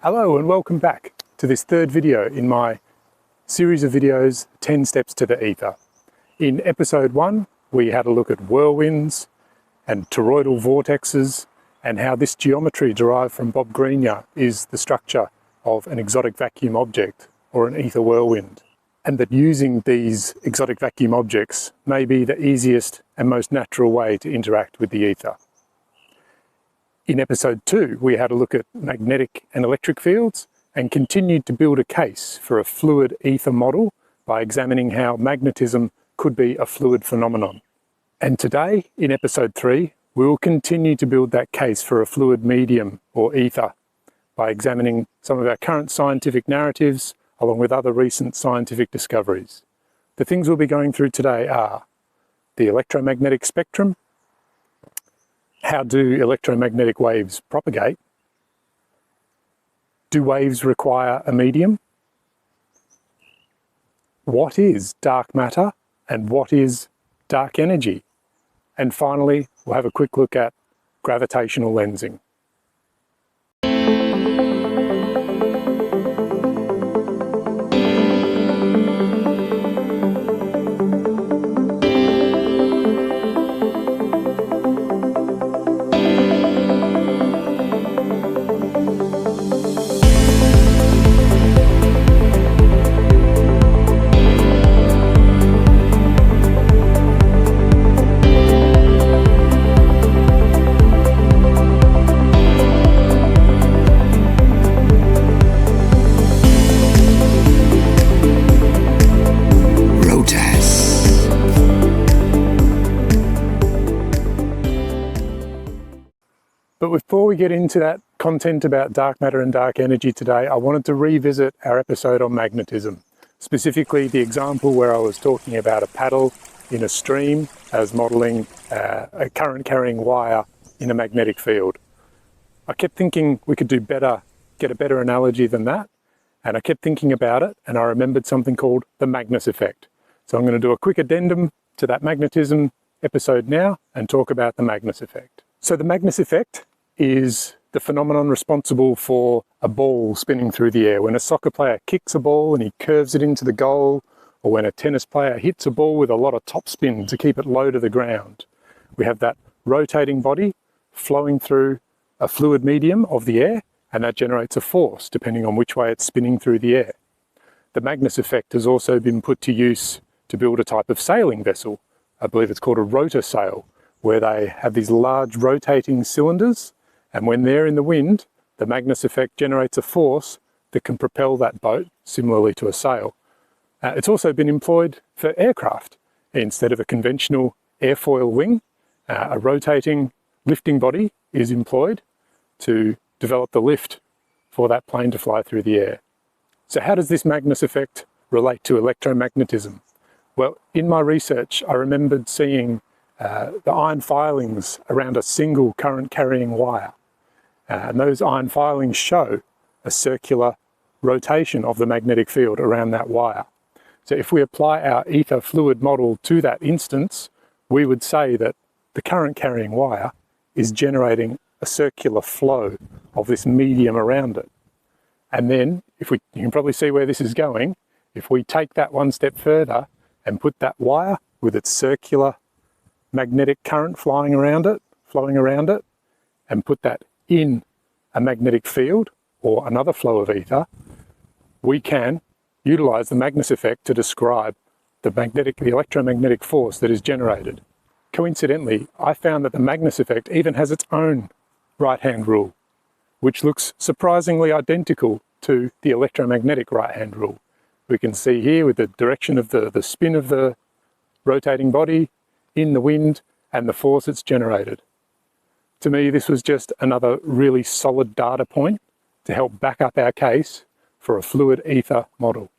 Hello and welcome back to this third video in my series of videos, 10 Steps to the Ether. In episode 1, we had a look at whirlwinds and toroidal vortexes and how this geometry derived from Bob Greenyer is the structure of an exotic vacuum object or an ether whirlwind, and that using these exotic vacuum objects may be the easiest and most natural way to interact with the ether. In episode 2, we had a look at magnetic and electric fields and continued to build a case for a fluid ether model by examining how magnetism could be a fluid phenomenon. And today, in episode 3, we will continue to build that case for a fluid medium or ether by examining some of our current scientific narratives along with other recent scientific discoveries. The things we'll be going through today are the electromagnetic spectrum. How do electromagnetic waves propagate? Do waves require a medium? What is dark matter and what is dark energy? And finally, we'll have a quick look at gravitational lensing. But before we get into that content about dark matter and dark energy today, I wanted to revisit our episode on magnetism, specifically the example where I was talking about a paddle in a stream as modelling a current carrying wire in a magnetic field. I kept thinking we could do better, get a better analogy than that, and I kept thinking about it and I remembered something called the Magnus effect. So I'm going to do a quick addendum to that magnetism episode now and talk about the Magnus effect. So the Magnus effect is the phenomenon responsible for a ball spinning through the air. When a soccer player kicks a ball and he curves it into the goal, or when a tennis player hits a ball with a lot of topspin to keep it low to the ground, we have that rotating body flowing through a fluid medium of the air, and that generates a force depending on which way it's spinning through the air. The Magnus effect has also been put to use to build a type of sailing vessel. I believe it's called a rotor sail, where they have these large rotating cylinders, and when they're in the wind, the Magnus effect generates a force that can propel that boat, similarly to a sail. It's also been employed for aircraft. Instead of a conventional airfoil wing, a rotating lifting body is employed to develop the lift for that plane to fly through the air. So how does this Magnus effect relate to electromagnetism? Well, in my research, I remembered seeing the iron filings around a single current carrying wire. And those iron filings show a circular rotation of the magnetic field around that wire. So if we apply our ether fluid model to that instance, we would say that the current carrying wire is generating a circular flow of this medium around it. And then, you can probably see where this is going, if we take that one step further and put that wire with its circular magnetic current flowing around it, and put that in a magnetic field or another flow of ether, we can utilize the Magnus effect to describe the electromagnetic force that is generated. Coincidentally, I found that the Magnus effect even has its own right-hand rule, which looks surprisingly identical to the electromagnetic right-hand rule. We can see here with the direction of the spin of the rotating body in the wind and the force it's generated. To me, this was just another really solid data point to help back up our case for a fluid ether model.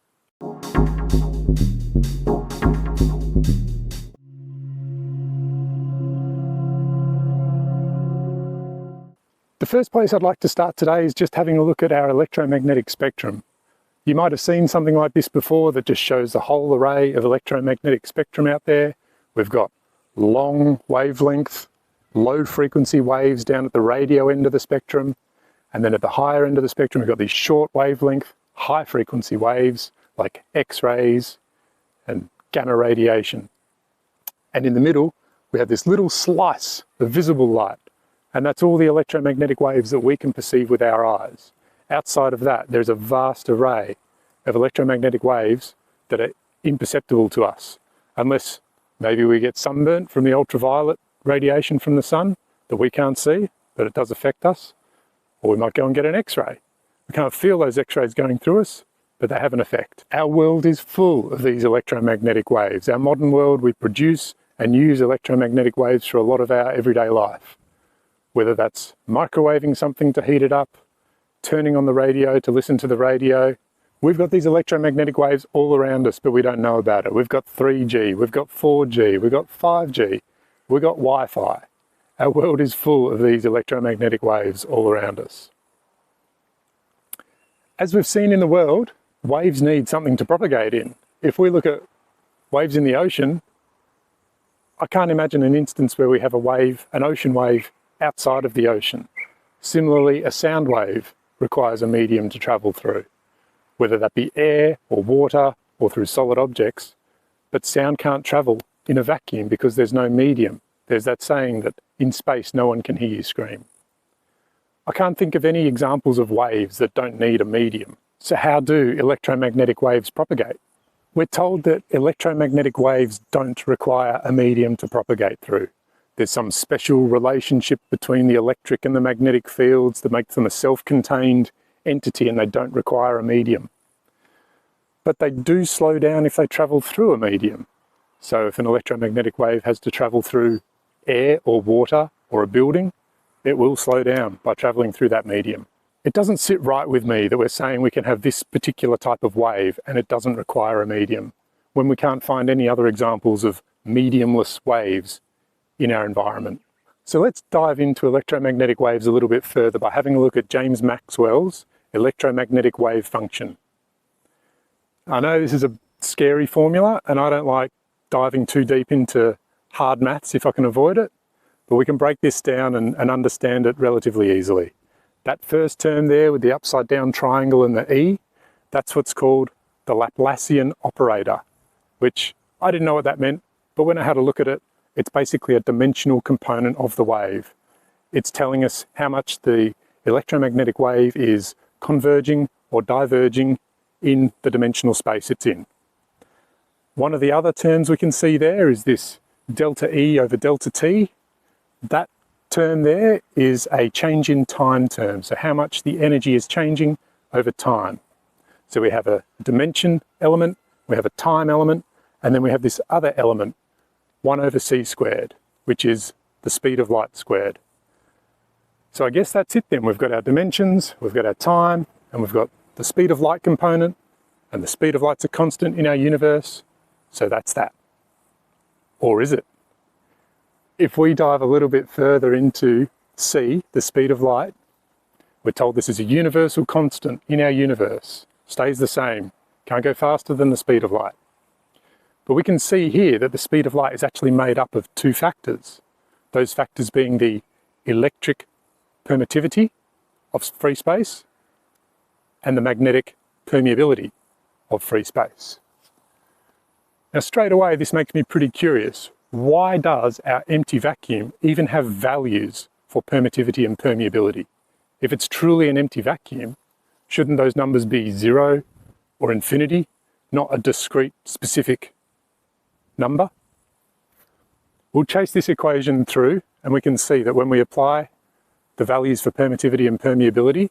The first place I'd like to start today is just having a look at our electromagnetic spectrum. You might have seen something like this before that just shows the whole array of electromagnetic spectrum out there. We've got long wavelength, low frequency waves down at the radio end of the spectrum, And then at the higher end of the spectrum, we've got these short wavelength, high frequency waves like X-rays and gamma radiation. And in the middle, we have this little slice of visible light. And that's all the electromagnetic waves that we can perceive with our eyes. Outside of that, there's a vast array of electromagnetic waves that are imperceptible to us, unless maybe we get sunburnt from the ultraviolet radiation from the sun that we can't see, but it does affect us. Or we might go and get an X-ray. We can't feel those X-rays going through us, but they have an effect. Our world is full of these electromagnetic waves. Our modern world, we produce and use electromagnetic waves for a lot of our everyday life. Whether that's microwaving something to heat it up, turning on the radio to listen to the radio. We've got these electromagnetic waves all around us, but we don't know about it. We've got 3G, we've got 4G, we've got 5G, we've got Wi-Fi. Our world is full of these electromagnetic waves all around us. As we've seen in the world, waves need something to propagate in. If we look at waves in the ocean, I can't imagine an instance where we have a wave, an ocean wave, outside of the ocean. Similarly, a sound wave requires a medium to travel through, whether that be air or water or through solid objects, but sound can't travel in a vacuum because there's no medium. There's that saying that in space no one can hear you scream. I can't think of any examples of waves that don't need a medium. So how do electromagnetic waves propagate? We're told that electromagnetic waves don't require a medium to propagate through. There's some special relationship between the electric and the magnetic fields that makes them a self-contained entity, and they don't require a medium. But they do slow down if they travel through a medium. So if an electromagnetic wave has to travel through air or water or a building, it will slow down by traveling through that medium. It doesn't sit right with me that we're saying we can have this particular type of wave and it doesn't require a medium, when we can't find any other examples of mediumless waves in our environment. So let's dive into electromagnetic waves a little bit further by having a look at James Maxwell's electromagnetic wave function. I know this is a scary formula and I don't like diving too deep into hard maths if I can avoid it, but we can break this down and understand it relatively easily. That first term there with the upside down triangle and the E, that's what's called the Laplacian operator, which I didn't know what that meant, but when I had a look at it, it's basically a dimensional component of the wave. It's telling us how much the electromagnetic wave is converging or diverging in the dimensional space it's in. One of the other terms we can see there is this delta E over delta T. That term there is a change in time term, so how much the energy is changing over time. So we have a dimension element, we have a time element, and then we have this other element, 1 over c squared, which is the speed of light squared. So I guess that's it then. We've got our dimensions, we've got our time, and we've got the speed of light component, and the speed of light's a constant in our universe, so that's that. Or is it? If we dive a little bit further into c, the speed of light, we're told this is a universal constant in our universe, stays the same, can't go faster than the speed of light. But we can see here that the speed of light is actually made up of two factors, those factors being the electric permittivity of free space and the magnetic permeability of free space. Now straight away this makes me pretty curious. Why does our empty vacuum even have values for permittivity and permeability? If it's truly an empty vacuum, shouldn't those numbers be 0 or infinity, not a discrete specific number? We'll chase this equation through and we can see that when we apply the values for permittivity and permeability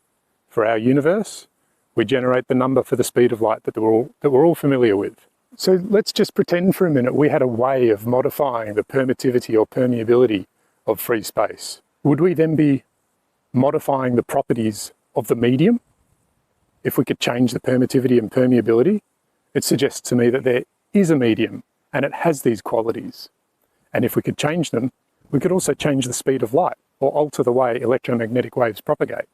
for our universe, we generate the number for the speed of light that we're all familiar with. So let's just pretend for a minute we had a way of modifying the permittivity or permeability of free space. Would we then be modifying the properties of the medium? If we could change the permittivity and permeability, it suggests to me that there is a medium and it has these qualities. And if we could change them, we could also change the speed of light or alter the way electromagnetic waves propagate.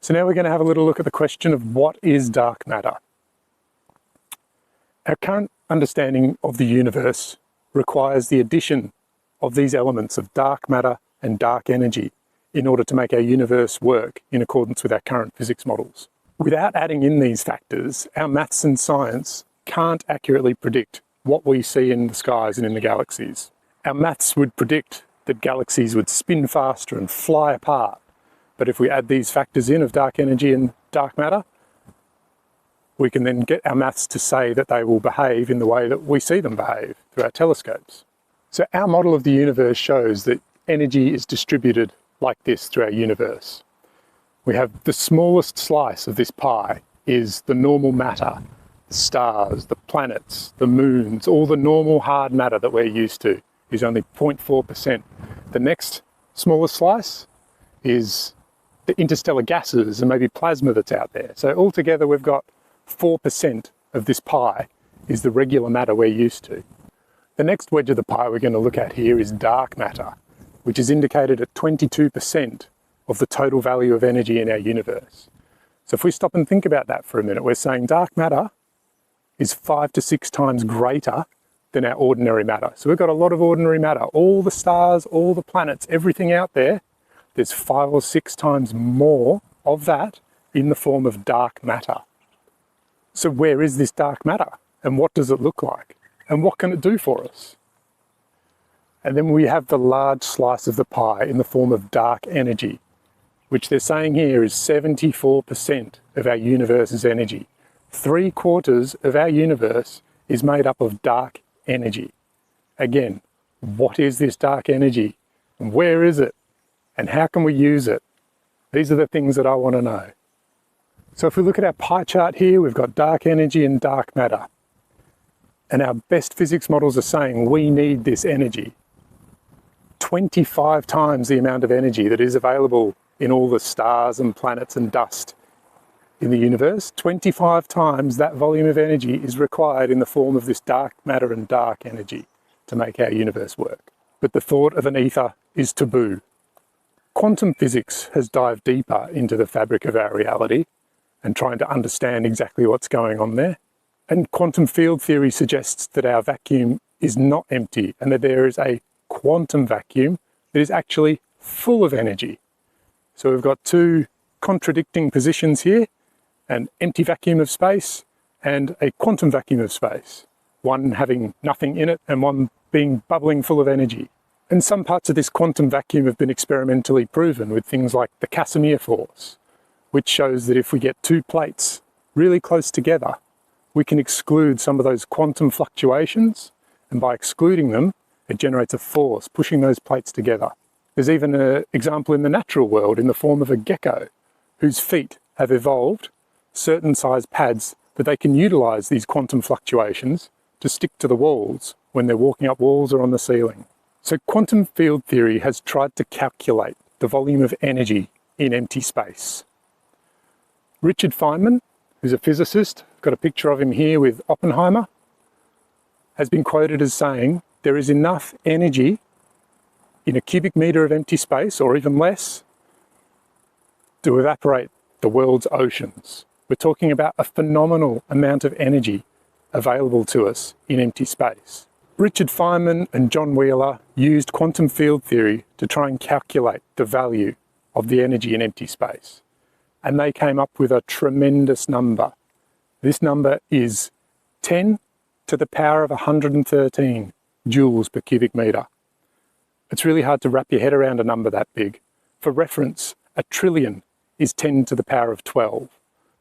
So now we're going to have a little look at the question of what is dark matter. Our current understanding of the universe requires the addition of these elements of dark matter and dark energy in order to make our universe work in accordance with our current physics models. Without adding in these factors, our maths and science can't accurately predict what we see in the skies and in the galaxies. Our maths would predict that galaxies would spin faster and fly apart. But if we add these factors in of dark energy and dark matter, we can then get our maths to say that they will behave in the way that we see them behave through our telescopes. So our model of the universe shows that energy is distributed like this through our universe. We have the smallest slice of this pie is the normal matter, the stars, the planets, the moons, all the normal hard matter that we're used to is only 0.4%. The next smallest slice is the interstellar gases and maybe plasma that's out there. So altogether we've got 4% of this pie is the regular matter we're used to. The next wedge of the pie we're going to look at here is dark matter, which is indicated at 22% of the total value of energy in our universe. So if we stop and think about that for a minute, we're saying dark matter is 5 to 6 times greater than our ordinary matter. So we've got a lot of ordinary matter. All the stars, all the planets, everything out there, there's 5 or 6 times more of that in the form of dark matter. So where is this dark matter? And what does it look like? And what can it do for us? And then we have the large slice of the pie in the form of dark energy, which they're saying here is 74% of our universe's energy. 3/4 of our universe is made up of dark energy. Again, what is this dark energy? And where is it? And how can we use it? These are the things that I want to know. So if we look at our pie chart here, we've got dark energy and dark matter. And our best physics models are saying we need this energy. 25 times the amount of energy that is available in all the stars and planets and dust in the universe, 25 times that volume of energy is required in the form of this dark matter and dark energy to make our universe work. But the thought of an ether is taboo. Quantum physics has dived deeper into the fabric of our reality and trying to understand exactly what's going on there. And quantum field theory suggests that our vacuum is not empty and that there is a quantum vacuum that is actually full of energy. So we've got two contradicting positions here, an empty vacuum of space and a quantum vacuum of space, one having nothing in it and one being bubbling full of energy. And some parts of this quantum vacuum have been experimentally proven with things like the Casimir force, which shows that if we get two plates really close together, we can exclude some of those quantum fluctuations, and by excluding them, it generates a force pushing those plates together. There's even an example in the natural world in the form of a gecko whose feet have evolved certain size pads that they can utilize these quantum fluctuations to stick to the walls when they're walking up walls or on the ceiling. So quantum field theory has tried to calculate the volume of energy in empty space. Richard Feynman, who's a physicist, got a picture of him here with Oppenheimer, has been quoted as saying there is enough energy in a cubic meter of empty space, or even less, to evaporate the world's oceans. We're talking about a phenomenal amount of energy available to us in empty space. Richard Feynman and John Wheeler used quantum field theory to try and calculate the value of the energy in empty space. And they came up with a tremendous number. This number is 10 to the power of 113 joules per cubic meter. It's really hard to wrap your head around a number that big. For reference, a trillion is 10 to the power of 12.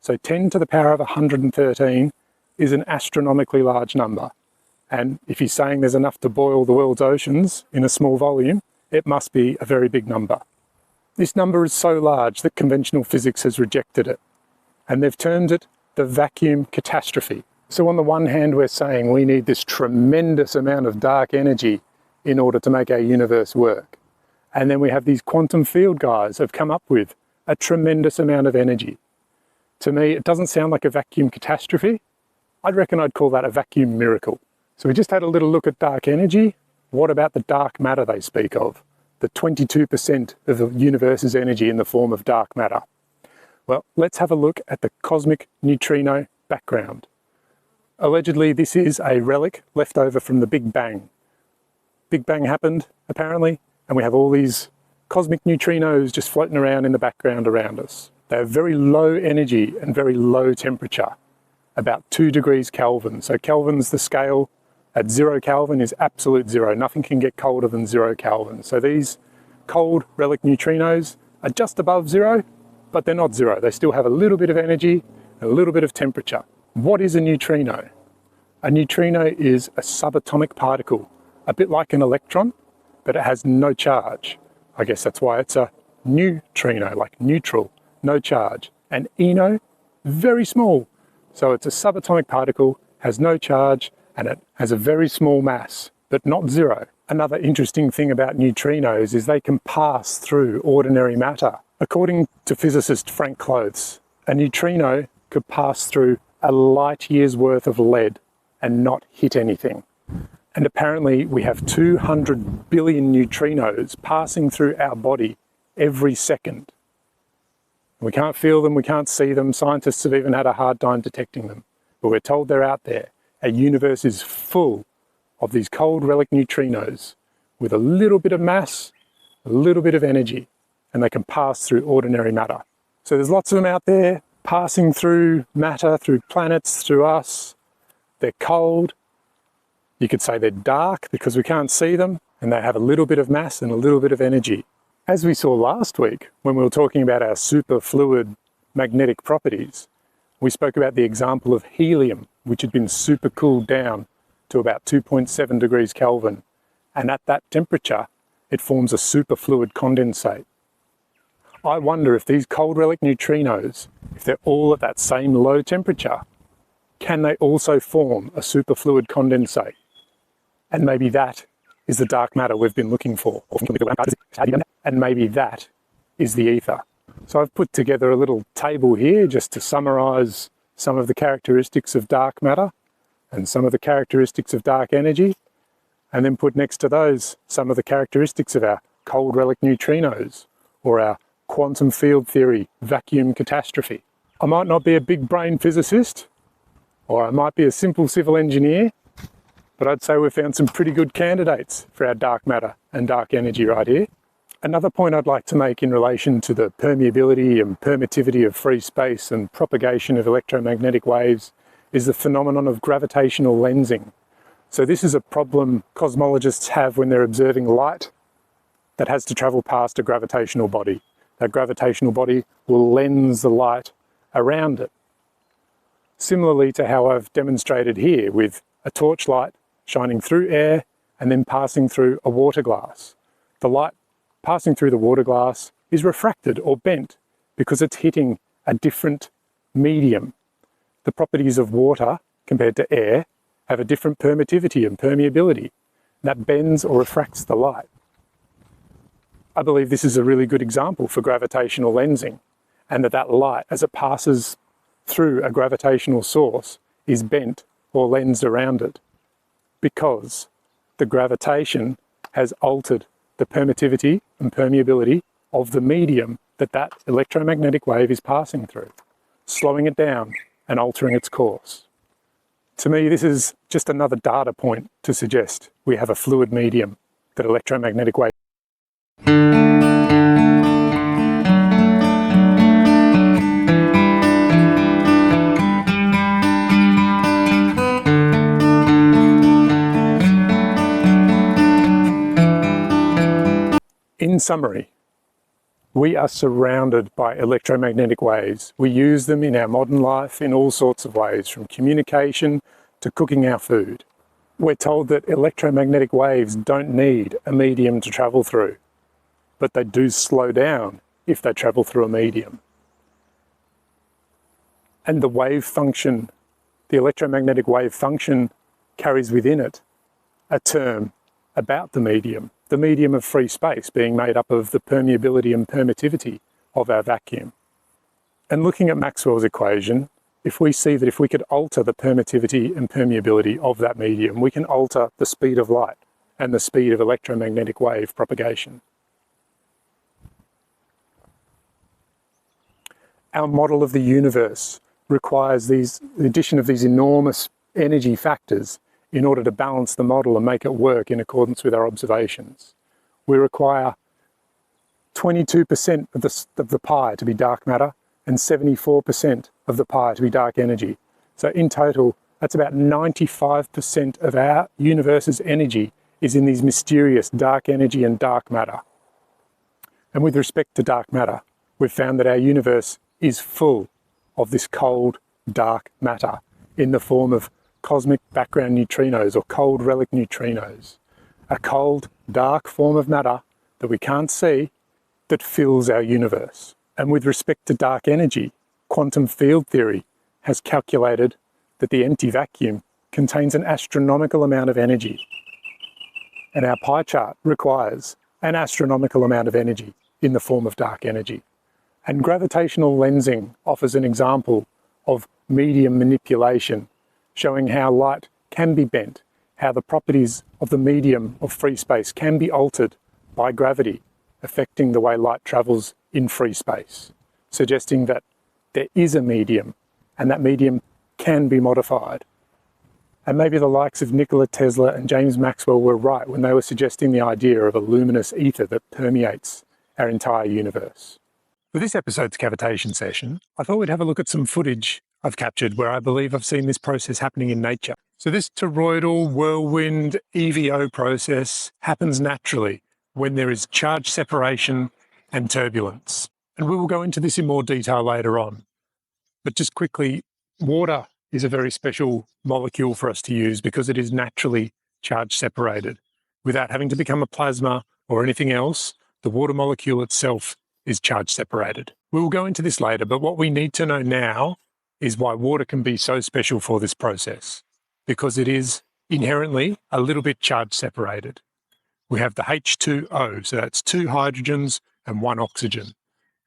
So 10 to the power of 113 is an astronomically large number. And if he's saying there's enough to boil the world's oceans in a small volume, it must be a very big number. This number is so large that conventional physics has rejected it. And they've termed it the vacuum catastrophe. So on the one hand, we're saying we need this tremendous amount of dark energy in order to make our universe work. And then we have these quantum field guys who have come up with a tremendous amount of energy. To me, it doesn't sound like a vacuum catastrophe. I'd reckon I'd call that a vacuum miracle. So we just had a little look at dark energy. What about the dark matter they speak of? The 22% of the universe's energy in the form of dark matter. Well, let's have a look at the cosmic neutrino background. Allegedly, this is a relic left over from the Big Bang. Big Bang happened, apparently, and we have all these cosmic neutrinos just floating around in the background around us. They have very low energy and very low temperature, about 2 degrees Kelvin. So Kelvin's the scale. At 0 Kelvin is absolute zero. Nothing can get colder than 0 Kelvin. So these cold relic neutrinos are just above zero, but they're not zero. They still have a little bit of energy and a little bit of temperature. What is a neutrino? A neutrino is a subatomic particle, a bit like an electron, but it has no charge. I guess that's why it's a neutrino, like neutral, no charge. And ino, very small. So it's a subatomic particle, has no charge, and it has a very small mass, but not zero. Another interesting thing about neutrinos is they can pass through ordinary matter. According to physicist Frank Clothes, a neutrino could pass through a light year's worth of lead and not hit anything. And apparently we have 200 billion neutrinos passing through our body every second. We can't feel them, we can't see them. Scientists have even had a hard time detecting them, but we're told they're out there. Our universe is full of these cold relic neutrinos with a little bit of mass, a little bit of energy, and they can pass through ordinary matter. So there's lots of them out there passing through matter, through planets, through us. They're cold. You could say they're dark because we can't see them, and they have a little bit of mass and a little bit of energy. As we saw last week when we were talking about our superfluid magnetic properties, we spoke about the example of helium, which had been super cooled down to about 2.7 degrees Kelvin, and at that temperature it forms a superfluid condensate. I wonder if these cold relic neutrinos, if they're all at that same low temperature, can they also form a superfluid condensate? And maybe that is the dark matter we've been looking for. And maybe that is the ether. So I've put together a little table here just to summarize some of the characteristics of dark matter and some of the characteristics of dark energy, and then put next to those some of the characteristics of our cold relic neutrinos or our quantum field theory vacuum catastrophe. I might not be a big brain physicist, or I might be a simple civil engineer, but I'd say we've found some pretty good candidates for our dark matter and dark energy right here. Another point I'd like to make in relation to the permeability and permittivity of free space and propagation of electromagnetic waves is the phenomenon of gravitational lensing. So this is a problem cosmologists have when they're observing light that has to travel past a gravitational body. That gravitational body will lens the light around it. Similarly to how I've demonstrated here with a torchlight shining through air and then passing through a water glass. The light passing through the water glass is refracted or bent because it's hitting a different medium. The properties of water compared to air have a different permittivity and permeability. That bends or refracts the light. I believe this is a really good example for gravitational lensing, and that light, as it passes through a gravitational source, is bent or lensed around it because the gravitation has altered the permittivity and permeability of the medium that electromagnetic wave is passing through, slowing it down and altering its course. To me, this is just another data point to suggest we have a fluid medium that electromagnetic wave. In summary, we are surrounded by electromagnetic waves. We use them in our modern life in all sorts of ways, from communication to cooking our food. We're told that electromagnetic waves don't need a medium to travel through, but they do slow down if they travel through a medium. And the wave function, the electromagnetic wave function, carries within it a term about the medium of free space being made up of the permeability and permittivity of our vacuum. And looking at Maxwell's equation, if we see that if we could alter the permittivity and permeability of that medium, we can alter the speed of light and the speed of electromagnetic wave propagation. Our model of the universe requires the addition of these enormous energy factors in order to balance the model and make it work in accordance with our observations. We require 22% of the pie to be dark matter and 74% of the pie to be dark energy. So in total, that's about 95% of our universe's energy is in these mysterious dark energy and dark matter. And with respect to dark matter, we've found that our universe is full of this cold, dark matter in the form of cosmic background neutrinos or cold relic neutrinos. A cold, dark form of matter that we can't see that fills our universe. And with respect to dark energy, quantum field theory has calculated that the empty vacuum contains an astronomical amount of energy. And our pie chart requires an astronomical amount of energy in the form of dark energy. And gravitational lensing offers an example of medium manipulation, showing how light can be bent, how the properties of the medium of free space can be altered by gravity, affecting the way light travels in free space, suggesting that there is a medium and that medium can be modified. And maybe the likes of Nikola Tesla and James Maxwell were right when they were suggesting the idea of a luminous ether that permeates our entire universe. For this episode's cavitation session, I thought we'd have a look at some footage I've captured where I believe I've seen this process happening in nature. So this toroidal whirlwind EVO process happens naturally when there is charge separation and turbulence. And we will go into this in more detail later on. But just quickly, water is a very special molecule for us to use because it is naturally charge separated. Without having to become a plasma or anything else, the water molecule itself is charge separated. We will go into this later, but what we need to know now is why water can be so special for this process, because it is inherently a little bit charge separated. We have the H2O, so that's 2 hydrogens and 1 oxygen.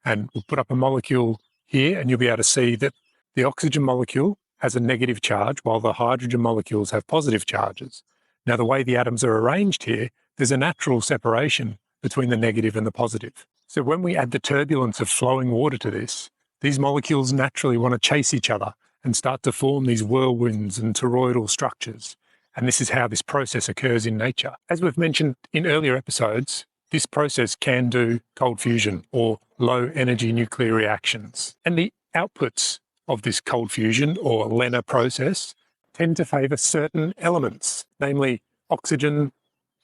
And we'll put up a molecule here and you'll be able to see that the oxygen molecule has a negative charge while the hydrogen molecules have positive charges. Now, the way the atoms are arranged here, there's a natural separation between the negative and the positive. So when we add the turbulence of flowing water to this, these molecules naturally want to chase each other and start to form these whirlwinds and toroidal structures. And this is how this process occurs in nature. As we've mentioned in earlier episodes, this process can do cold fusion or low energy nuclear reactions. And the outputs of this cold fusion or LENR process tend to favour certain elements, namely oxygen,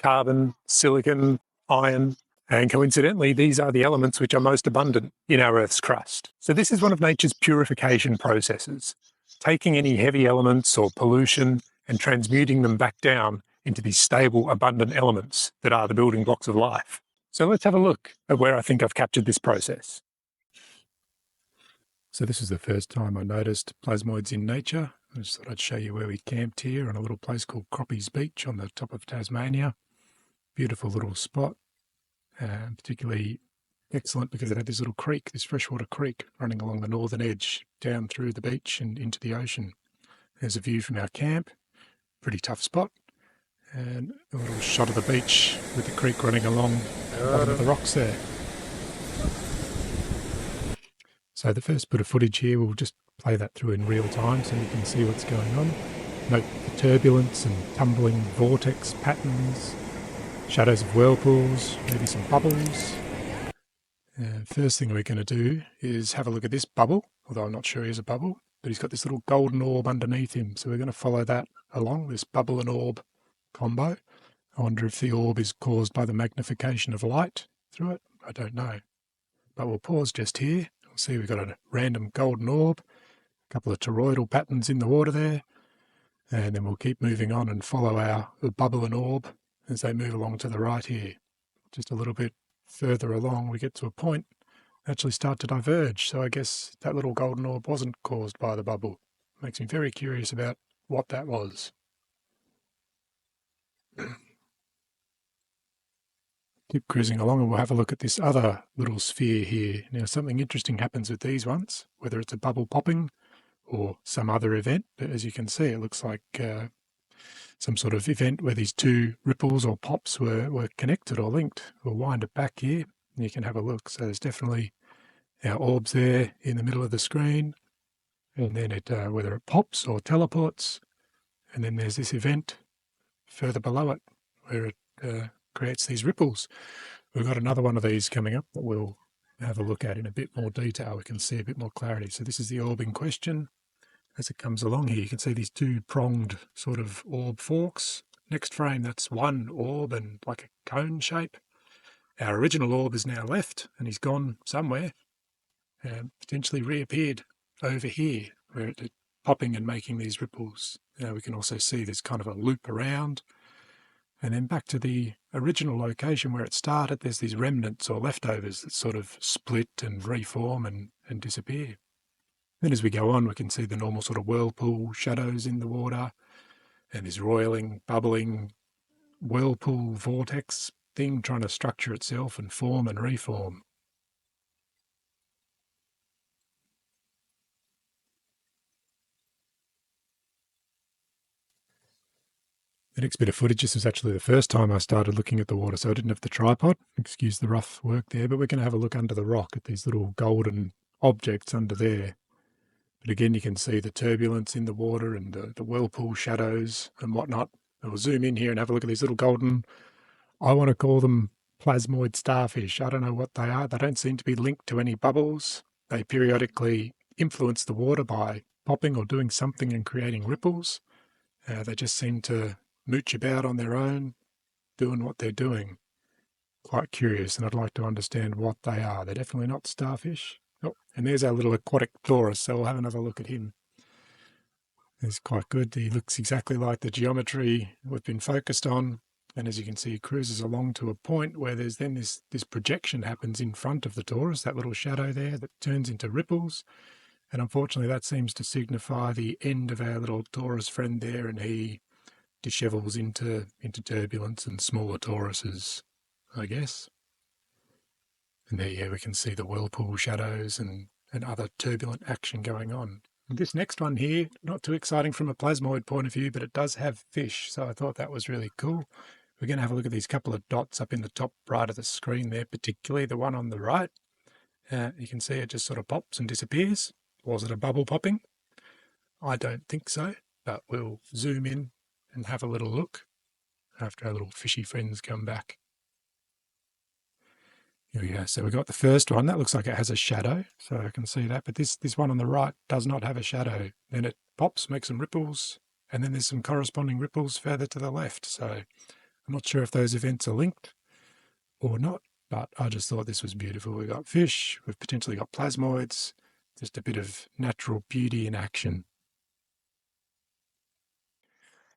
carbon, silicon, iron, and coincidentally, these are the elements which are most abundant in our Earth's crust. So this is one of nature's purification processes, taking any heavy elements or pollution and transmuting them back down into these stable, abundant elements that are the building blocks of life. So let's have a look at where I think I've captured this process. So this is the first time I noticed plasmoids in nature. I just thought I'd show you where we camped here on a little place called Croppies Beach on the top of Tasmania. Beautiful little spot, particularly excellent because it had this little creek, this freshwater creek running along the northern edge down through the beach and into the ocean. There's a view from our camp, pretty tough spot, and a little shot of the beach with the creek running along the bottom of the rocks there. So the first bit of footage here, we'll just play that through in real time so you can see what's going on. Note the turbulence and tumbling vortex patterns, shadows of whirlpools, maybe some bubbles. First thing we're going to do is have a look at this bubble, although I'm not sure he has a bubble, but he's got this little golden orb underneath him. So we're going to follow that along, this bubble and orb combo. I wonder if the orb is caused by the magnification of light through it. I don't know. But we'll pause just here. We'll see we've got a random golden orb, a couple of toroidal patterns in the water there, and then we'll keep moving on and follow our bubble and orb as they move along to the right here. Just a little bit further along, we get to a point, actually start to diverge. So I guess that little golden orb wasn't caused by the bubble. Makes me very curious about what that was. Keep cruising along and we'll have a look at this other little sphere here. Now something interesting happens with these ones, whether it's a bubble popping or some other event, but as you can see it looks like some sort of event where these two ripples or pops were connected or linked. We'll wind it back here and you can have a look. So there's definitely our orbs there in the middle of the screen, and then it whether it pops or teleports, and then there's this event further below it where it creates these ripples. We've got another one of these coming up that we'll have a look at in a bit more detail. We can see a bit more clarity. So this is the orb in question. As it comes along here, you can see these two pronged sort of orb forks. Next frame, that's one orb and like a cone shape. Our original orb is now left and he's gone somewhere and potentially reappeared over here where it's popping and making these ripples. Now we can also see there's kind of a loop around. And then back to the original location where it started, there's these remnants or leftovers that sort of split and reform and disappear. Then as we go on, we can see the normal sort of whirlpool shadows in the water and this roiling, bubbling whirlpool vortex thing trying to structure itself and form and reform. The next bit of footage, this was actually the first time I started looking at the water, so I didn't have the tripod. Excuse the rough work there, but we're going to have a look under the rock at these little golden objects under there. But again, you can see the turbulence in the water and the whirlpool shadows and whatnot. We'll zoom in here and have a look at these little golden, I want to call them plasmoid starfish. I don't know what they are. They don't seem to be linked to any bubbles. They periodically influence the water by popping or doing something and creating ripples. They just seem to mooch about on their own, doing what they're doing. Quite curious, and I'd like to understand what they are. They're definitely not starfish. Oh, and there's our little aquatic Taurus, so we'll have another look at him. He's quite good. He looks exactly like the geometry we've been focused on. And as you can see, he cruises along to a point where there's then this projection happens in front of the Taurus, that little shadow there that turns into ripples. And unfortunately, that seems to signify the end of our little Taurus friend there, and he dishevels into turbulence and smaller Tauruses, I guess. And there, we can see the whirlpool shadows and other turbulent action going on. And this next one here, not too exciting from a plasmoid point of view, but it does have fish, so I thought that was really cool. We're going to have a look at these couple of dots up in the top right of the screen there, particularly the one on the right. You can see it just sort of pops and disappears. Was it a bubble popping? I don't think so, but we'll zoom in and have a little look after our little fishy friends come back. Here we go. So we've got the first one. That looks like it has a shadow, so I can see that. But this one on the right does not have a shadow. Then it pops, makes some ripples, and then there's some corresponding ripples further to the left. So I'm not sure if those events are linked or not, but I just thought this was beautiful. We've got fish, we've potentially got plasmoids, just a bit of natural beauty in action.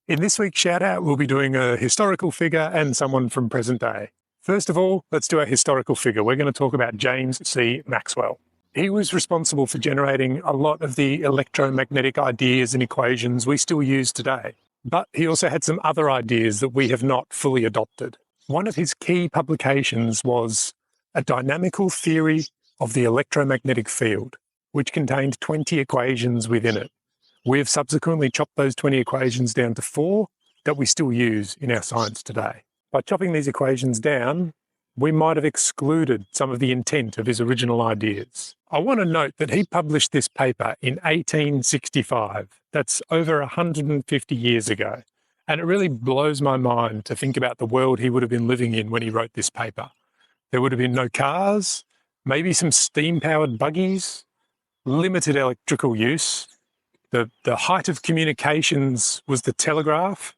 In this week's shout out, we'll be doing a historical figure and someone from present day. First of all, let's do a historical figure. We're going to talk about James Maxwell. He was responsible for generating a lot of the electromagnetic ideas and equations we still use today. But he also had some other ideas that we have not fully adopted. One of his key publications was a dynamical theory of the electromagnetic field, which contained 20 equations within it. We have subsequently chopped those 20 equations down to 4 that we still use in our science today. By chopping these equations down, we might have excluded some of the intent of his original ideas. I want to note that he published this paper in 1865. That's over 150 years ago. And it really blows my mind to think about the world he would have been living in when he wrote this paper. There would have been no cars, maybe some steam-powered buggies, limited electrical use. The height of communications was the telegraph.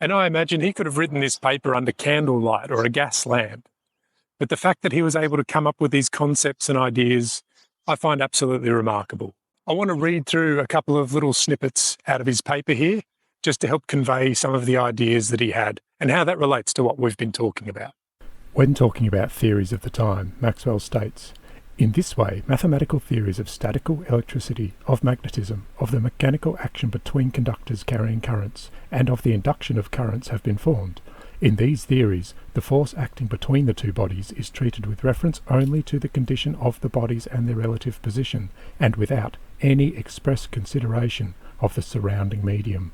And I imagine he could have written this paper under candlelight or a gas lamp. But the fact that he was able to come up with these concepts and ideas, I find absolutely remarkable. I want to read through a couple of little snippets out of his paper here, just to help convey some of the ideas that he had and how that relates to what we've been talking about. When talking about theories of the time, Maxwell states, "In this way, mathematical theories of statical electricity, of magnetism, of the mechanical action between conductors carrying currents, and of the induction of currents have been formed. In these theories, the force acting between the two bodies is treated with reference only to the condition of the bodies and their relative position, and without any express consideration of the surrounding medium."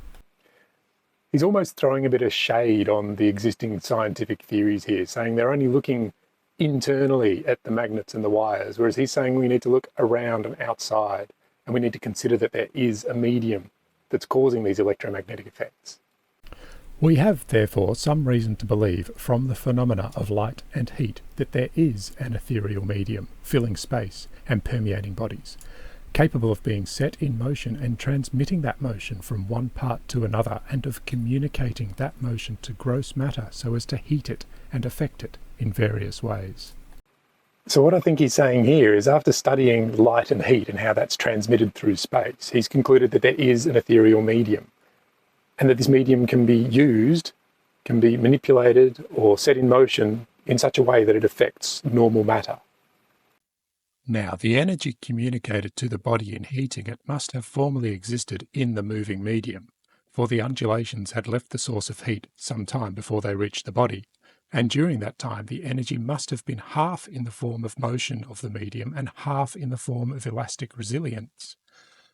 He's almost throwing a bit of shade on the existing scientific theories here, saying they're only looking internally at the magnets and the wires, whereas he's saying we need to look around and outside, and we need to consider that there is a medium that's causing these electromagnetic effects. We have, therefore, some reason to believe from the phenomena of light and heat that there is an ethereal medium filling space and permeating bodies, capable of being set in motion and transmitting that motion from one part to another, and of communicating that motion to gross matter so as to heat it and affect it in various ways. So what I think he's saying here is, after studying light and heat and how that's transmitted through space, he's concluded that there is an ethereal medium, and that this medium can be used, can be manipulated or set in motion in such a way that it affects normal matter. Now, the energy communicated to the body in heating it must have formerly existed in the moving medium, for the undulations had left the source of heat some time before they reached the body, and during that time the energy must have been half in the form of motion of the medium and half in the form of elastic resilience.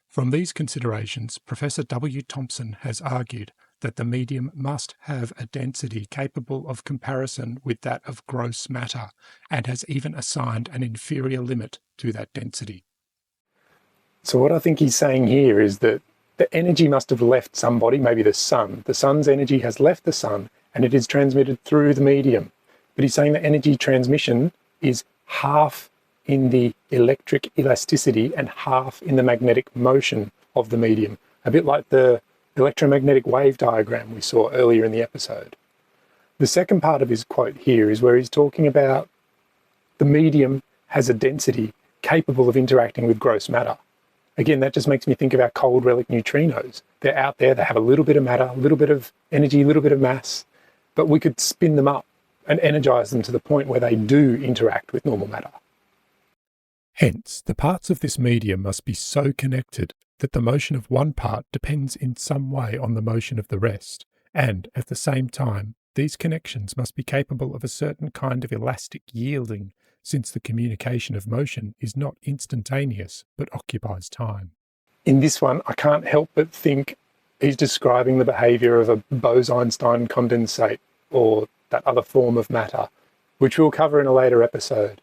From these considerations, Professor W. Thompson has argued that the medium must have a density capable of comparison with that of gross matter, and has even assigned an inferior limit to that density. So what I think he's saying here is that the energy must have left somebody, maybe the sun. The sun's energy has left the sun and it is transmitted through the medium. But he's saying that energy transmission is half in the electric elasticity and half in the magnetic motion of the medium, a bit like the electromagnetic wave diagram we saw earlier in the episode. The second part of his quote here is where he's talking about the medium has a density capable of interacting with gross matter. Again, that just makes me think of our cold relic neutrinos. They're out there, they have a little bit of matter, a little bit of energy, a little bit of mass, but we could spin them up and energize them to the point where they do interact with normal matter. Hence, the parts of this medium must be so connected that the motion of one part depends in some way on the motion of the rest, and at the same time, these connections must be capable of a certain kind of elastic yielding, since the communication of motion is not instantaneous but occupies time. In this one, I can't help but think he's describing the behaviour of a Bose-Einstein condensate, or that other form of matter, which we'll cover in a later episode.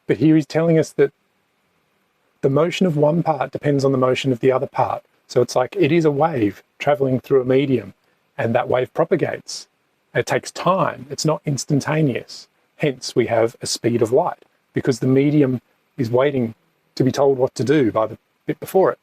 But here he's telling us that the motion of one part depends on the motion of the other part. So it's like it is a wave travelling through a medium, and that wave propagates. It takes time, it's not instantaneous. Hence we have a speed of light, because the medium is waiting to be told what to do by the bit before it.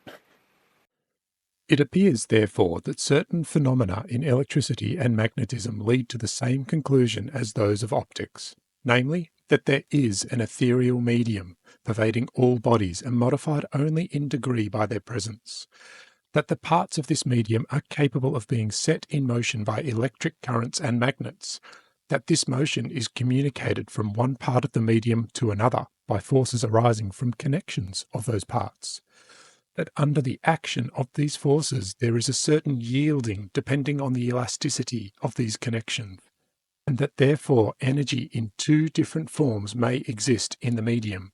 It appears, therefore, that certain phenomena in electricity and magnetism lead to the same conclusion as those of optics, namely, that there is an ethereal medium pervading all bodies and modified only in degree by their presence, that the parts of this medium are capable of being set in motion by electric currents and magnets, that this motion is communicated from one part of the medium to another by forces arising from connections of those parts, that under the action of these forces there is a certain yielding depending on the elasticity of these connections, and that therefore energy in two different forms may exist in the medium,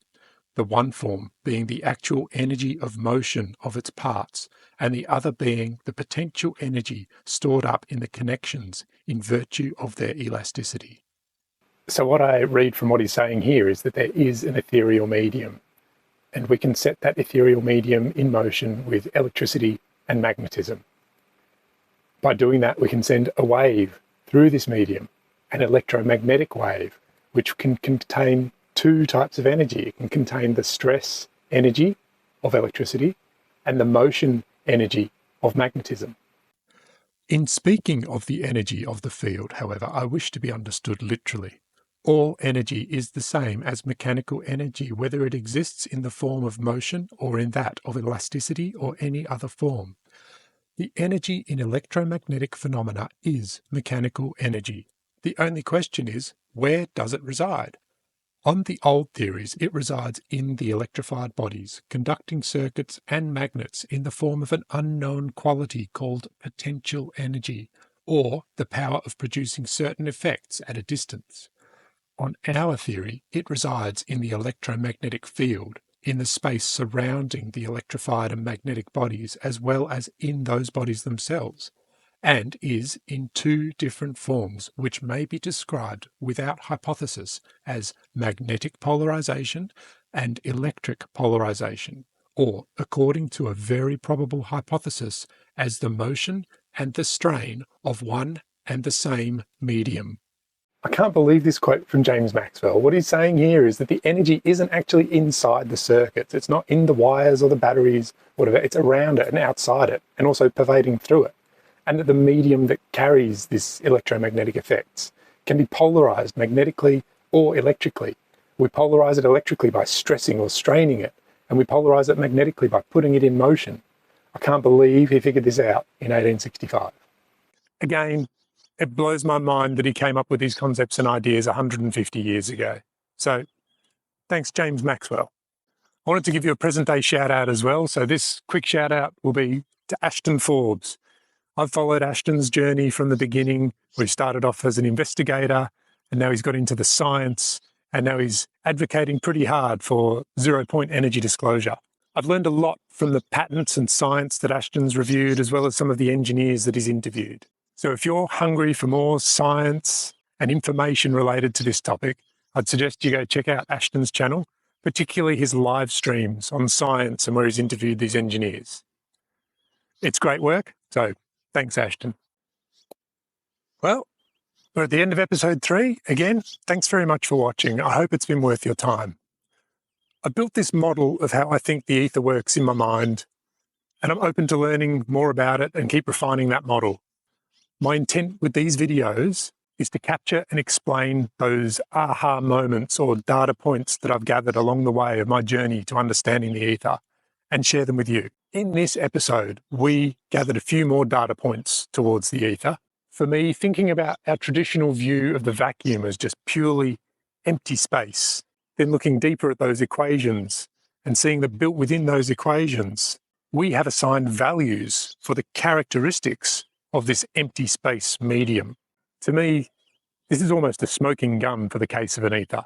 the one form being the actual energy of motion of its parts, and the other being the potential energy stored up in the connections in virtue of their elasticity. So what I read from what he's saying here is that there is an ethereal medium, and we can set that ethereal medium in motion with electricity and magnetism. By doing that, we can send a wave through this medium, an electromagnetic wave, which can contain two types of energy. It can contain the stress energy of electricity and the motion energy of magnetism. In speaking of the energy of the field, however, I wish to be understood literally. All energy is the same as mechanical energy, whether it exists in the form of motion or in that of elasticity or any other form. The energy in electromagnetic phenomena is mechanical energy. The only question is, where does it reside? On the old theories, it resides in the electrified bodies, conducting circuits and magnets in the form of an unknown quality called potential energy, or the power of producing certain effects at a distance. On our theory, it resides in the electromagnetic field, in the space surrounding the electrified and magnetic bodies, as well as in those bodies themselves, and is in two different forms which may be described without hypothesis as magnetic polarization and electric polarization, or, according to a very probable hypothesis, as the motion and the strain of one and the same medium. I can't believe this quote from James Maxwell. What he's saying here is that the energy isn't actually inside the circuits. It's not in the wires or the batteries, whatever. It's around it and outside it, and also pervading through it. And that the medium that carries this electromagnetic effects can be polarized magnetically or electrically. We polarize it electrically by stressing or straining it, and we polarize it magnetically by putting it in motion. I can't believe he figured this out in 1865. Again, it blows my mind that he came up with these concepts and ideas 150 years ago. So thanks, James Maxwell. I wanted to give you a present day shout out as well. So this quick shout out will be to Ashton Forbes. I've followed Ashton's journey from the beginning, where he started off as an investigator, and now he's got into the science, and now he's advocating pretty hard for zero-point energy disclosure. I've learned a lot from the patents and science that Ashton's reviewed, as well as some of the engineers that he's interviewed. So if you're hungry for more science and information related to this topic, I'd suggest you go check out Ashton's channel, particularly his live streams on science and where he's interviewed these engineers. It's great work, so thanks, Ashton. Well, we're at the end of episode 3. Again, thanks very much for watching. I hope it's been worth your time. I built this model of how I think the ether works in my mind, and I'm open to learning more about it and keep refining that model. My intent with these videos is to capture and explain those aha moments or data points that I've gathered along the way of my journey to understanding the ether and share them with you. In this episode, we gathered a few more data points towards the ether. For me, thinking about our traditional view of the vacuum as just purely empty space, then looking deeper at those equations and seeing that built within those equations, we have assigned values for the characteristics of this empty space medium. To me, this is almost a smoking gun for the case of an ether,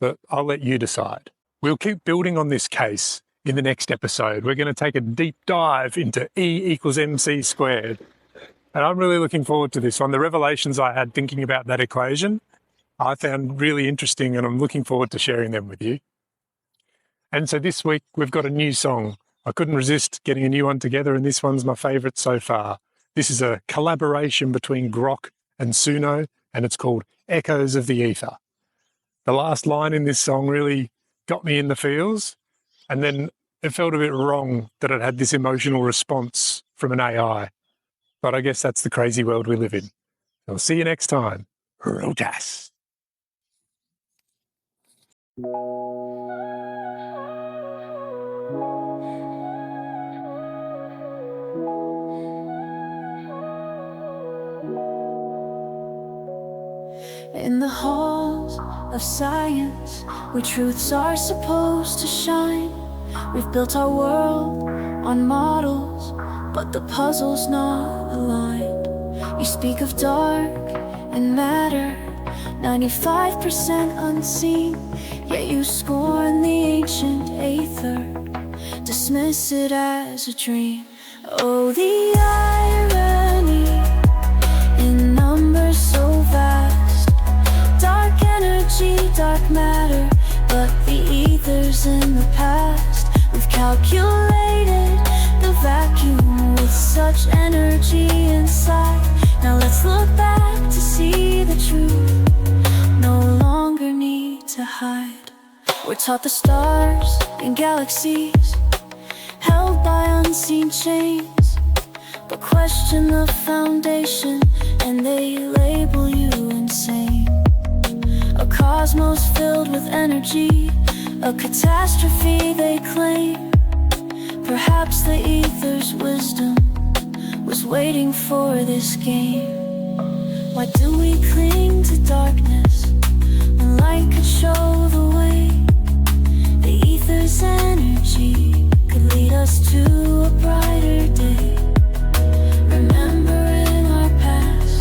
but I'll let you decide. We'll keep building on this case in the next episode. We're going to take a deep dive into E = mc squared. And I'm really looking forward to this one. The revelations I had thinking about that equation, I found really interesting, and I'm looking forward to sharing them with you. And so this week, we've got a new song. I couldn't resist getting a new one together, and this one's my favorite so far. This is a collaboration between Grok and Suno, and it's called Echoes of the Ether. The last line in this song really got me in the feels, and then it felt a bit wrong that it had this emotional response from an AI. But I guess that's the crazy world we live in. I'll see you next time. Rotas. In the halls of science, where truths are supposed to shine, we've built our world on models, but the puzzle's not aligned. You speak of dark and matter, 95% unseen, yet you scorn the ancient Aether, dismiss it as a dream. Oh, the irony in numbers so vast. Dark energy, dark matter, but the ether's in the past. We've calculated the vacuum with such energy inside. Now let's look back to see the truth, no longer need to hide. We're taught the stars and galaxies, held by unseen chains, but question the foundation and they label you insane. A cosmos filled with energy, a catastrophe they claim. Perhaps the ether's wisdom was waiting for this game. Why do we cling to darkness when light could show the way? The ether's energy could lead us to a brighter day. Remember in our past,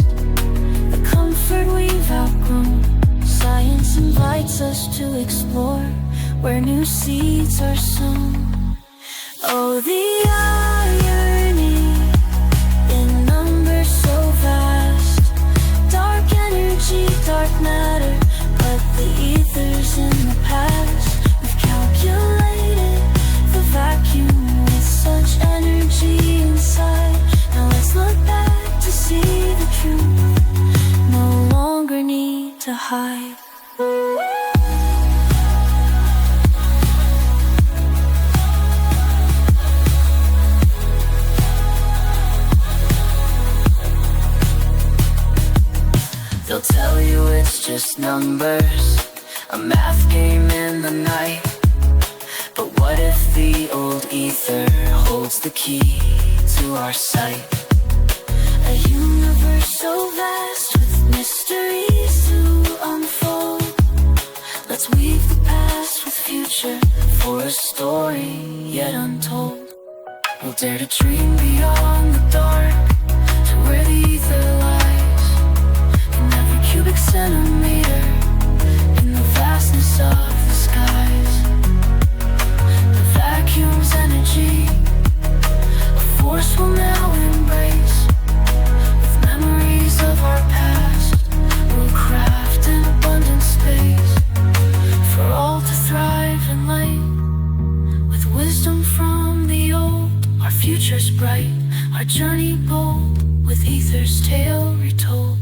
the comfort we've outgrown. Science invites us to explore where new seeds are sown. Oh, the irony in numbers so vast. Dark energy, dark matter, but the ether's in the past. We've calculated the vacuum with such energy inside. Now let's look back to see the truth. just numbers, a math game in the night. But what if the old ether holds the key to our sight? A universe so vast with mysteries to unfold. Let's weave the past with future for a story yet untold. We'll dare to dream beyond the dark, to where the ether lies, in every cubic centimeter, in the vastness of the skies. The vacuum's energy, a force we'll now embrace. With memories of our past, we'll craft an abundant space for all to thrive in light. With wisdom from the old, our future's bright, our journey bold, with ether's tale retold.